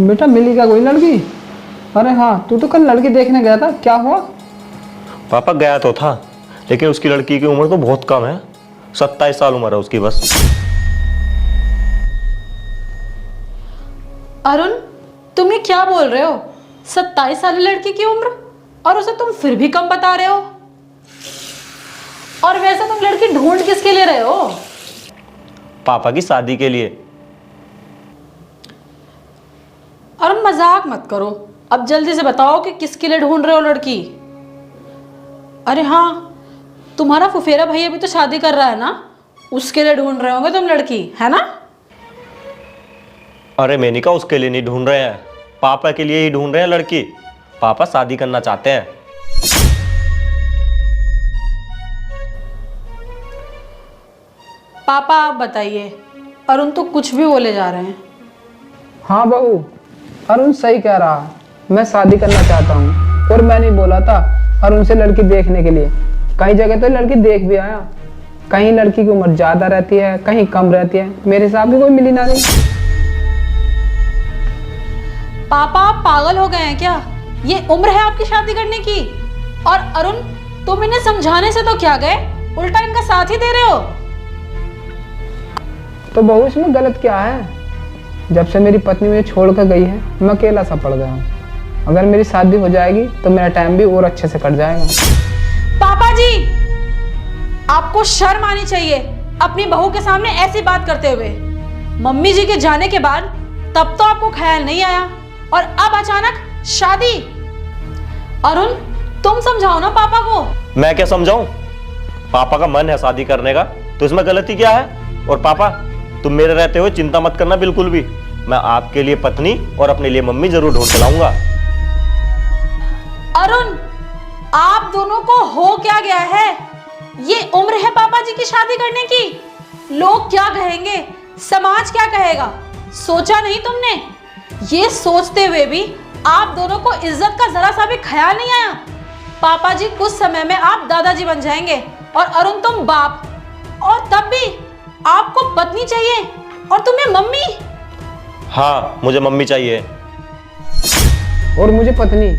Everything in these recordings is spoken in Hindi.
बेटा मिली क्या कोई लड़की? अरे हाँ, तू तो कल लड़की देखने गया था, क्या हुआ? पापा गया तो था, लेकिन उसकी लड़की की उम्र तो बहुत कम है। 27 साल उम्र है उसकी बस। अरुण, तुम ये क्या बोल रहे हो? 27 साल लड़की की उम्र और उसे तुम फिर भी कम बता रहे हो। और वैसे तुम लड़की ढूंढ किसके लिए रहे हो? पापा की शादी के लिए। अरुण मजाक मत करो, अब जल्दी से बताओ कि किसके लिए ढूंढ रहे हो लड़की। अरे हाँ, तुम्हारा फुफेरा भैया भी तो शादी कर रहा है ना, उसके लिए ढूंढ रहे होंगे तुम लड़की, है ना? अरे मेनिका, उसके लिए नहीं ढूंढ रहे हैं, पापा के लिए ही ढूंढ रहे हैं लड़की। पापा शादी करना चाहते हैं। पापा आप बताइए, अरुण तो कुछ भी बोले जा रहे हैं। हाँ बहू, अरुण सही कह रहा है, मैं शादी करना चाहता हूँ। और मैंने बोला था अरुण से लड़की देखने के लिए। कई जगह तो लड़की देख भी आया, कहीं लड़की की उम्र ज्यादा रहती है, कहीं कम रहती है। मेरे हिसाब की कोई मिली ना रही। पापा आप पागल हो गए हैं क्या? ये उम्र है आपकी शादी करने की? और अरुण, तुम इन्हें समझाने से तो क्या गए, उल्टा इनका साथ ही दे रहे हो। तो बहू इसमें गलत क्या है? जब से मेरी पत्नी मुझे छोड़कर गई है, मैं अकेला सा पड़ गया हूँ। अगर मेरी शादी हो जाएगी तो मेरा टाइम भी और अच्छे से कट जाएगा। पापा जी, आपको शर्म आनी चाहिए अपनी बहू के सामने ऐसी बात करते हुए। मम्मी जी के जाने के बाद तब तो आपको ख्याल नहीं आया, और अब अचानक शादी। अरुण, तुम समझाओ ना पापा को। मैं क्या समझाऊं? पापा का मन है शादी करने का, तो इसमें गलती क्या है? और पापा, तुम मेरे रहते हुए चिंता मत करना बिल्कुल भी। मैं आपके लिए पत्नी और अपने लिए मम्मी जरूर ढूंढ के लाऊंगा। अरुण, आप दोनों को हो क्या गया है? ये उम्र है पापा जी की शादी करने की। लोग क्या कहेंगे, समाज क्या कहेगा, सोचा नहीं तुमने? ये सोचते हुए भी आप दोनों को इज्जत का जरा सा भी ख्याल नहीं आया। पापा जी कुछ समय में आप दादाजी बन जाएंगे और अरुण तुम बाप, और तब भी आपको पत्नी चाहिए और तुम्हें मम्मी। हाँ, मुझे मम्मी चाहिए। और मुझे पत्नी।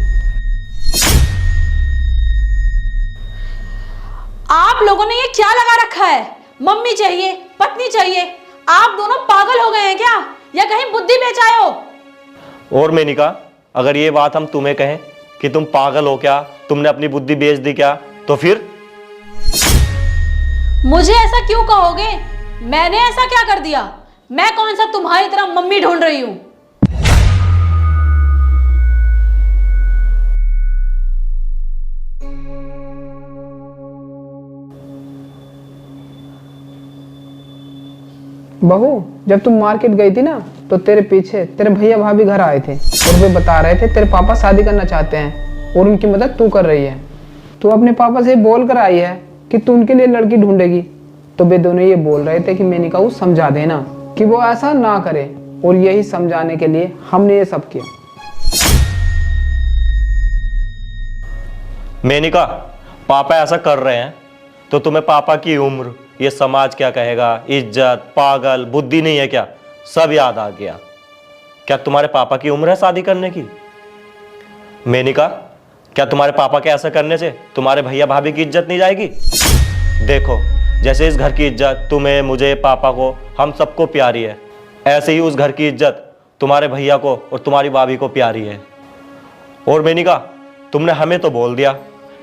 आप लोगों ने ये क्या लगा रखा है? मम्मी चाहिए, पत्नी चाहिए। आप दोनों पागल हो गए हैं क्या, या कहीं बुद्धि बेचाए हो? और मेनिका, अगर ये बात हम तुम्हें कहें कि तुम पागल हो क्या, तुमने अपनी बुद्धि बेच दी क्या, तो फिर? मुझे ऐसा क्यों कहोगे? मैंने ऐसा क्या कर दिया? मैं कौन सा तुम्हारी तरह मम्मी ढूंढ रही हूं? बहू, जब तुम मार्केट गई थी ना, तो तेरे पीछे तेरे भैया भाभी घर आए थे और वे बता रहे थे तेरे पापा शादी करना चाहते हैं और उनकी मदद तू कर रही है। तू अपने पापा से बोल कर आई है कि तू उनके लिए लड़की ढूंढेगी। तो वे दोनों ये बोल रहे थे कि मेनिका को समझा देना कि वो ऐसा ना करे, और यही समझाने के लिए हमने ये सब किया। मेनिका, पापा ऐसा कर रहे हैं तो तुम्हें पापा की उम्र, ये समाज क्या कहेगा, इज्जत, पागल, बुद्धि नहीं है क्या, सब याद आ गया? क्या तुम्हारे पापा की उम्र है शादी करने की? मेनिका, क्या तुम्हारे पापा के ऐसा करने से तुम्हारे भैया भाभी की इज्जत नहीं जाएगी? देखो, जैसे इस घर की इज्जत तुम्हें, मुझे, पापा को, हम सबको प्यारी है, ऐसे ही उस घर की इज्जत तुम्हारे भैया को और तुम्हारी भाभी को प्यारी है। और मेनिका, तुमने हमें तो बोल दिया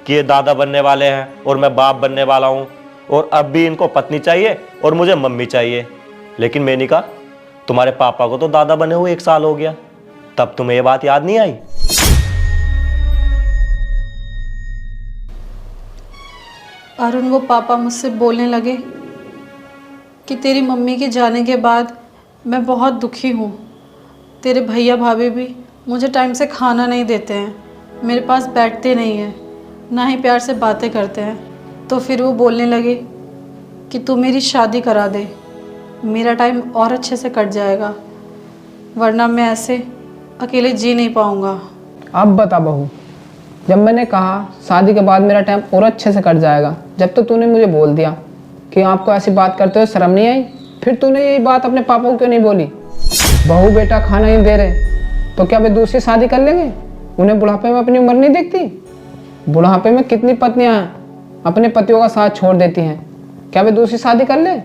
कि ये दादा बनने वाले हैं और मैं बाप बनने वाला हूँ, और अब भी इनको पत्नी चाहिए और मुझे मम्मी चाहिए। लेकिन मेनिका, तुम्हारे पापा को तो दादा बने हुए 1 साल हो गया, तब तुम्हें ये बात याद नहीं आई? अरुण, वो पापा मुझसे बोलने लगे कि तेरी मम्मी के जाने के बाद मैं बहुत दुखी हूँ। तेरे भैया भाभी भी मुझे टाइम से खाना नहीं देते हैं, मेरे पास बैठते नहीं हैं, ना ही प्यार से बातें करते हैं। तो फिर वो बोलने लगे कि तू मेरी शादी करा दे, मेरा टाइम और अच्छे से कट जाएगा, वरना मैं ऐसे अकेले जी नहीं पाऊँगा। अब बता बहू, जब मैंने कहा शादी के बाद मेरा टाइम और अच्छे से कट जाएगा, जब तो तूने मुझे बोल दिया कि आपको ऐसी बात करते हुए शर्म नहीं आई, फिर तूने यही बात अपने पापा को क्यों नहीं बोली? बहू बेटा खाना ही दे रहे तो क्या वे दूसरी शादी कर लेंगे? उन्हें बुढ़ापे में अपनी उम्र नहीं दिखती? बुढ़ापे में कितनी पत्नियां अपने पतियों का साथ छोड़ देती हैं। क्या वे दूसरी शादी कर ले?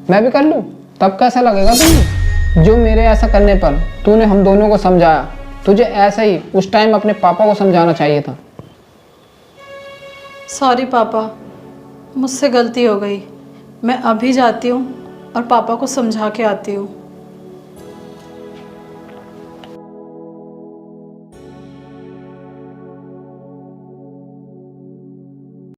मैं भी कर लूँ? तब कैसा लगेगा तुम्हें? जो मेरे ऐसा करने पर तूने हम दोनों को समझाया, तुझे ऐसा ही उस टाइम अपने पापा को समझाना चाहिए था। सॉरी पापा, मुझसे गलती हो गई। मैं अभी जाती हूँ और पापा को समझा के आती हूँ।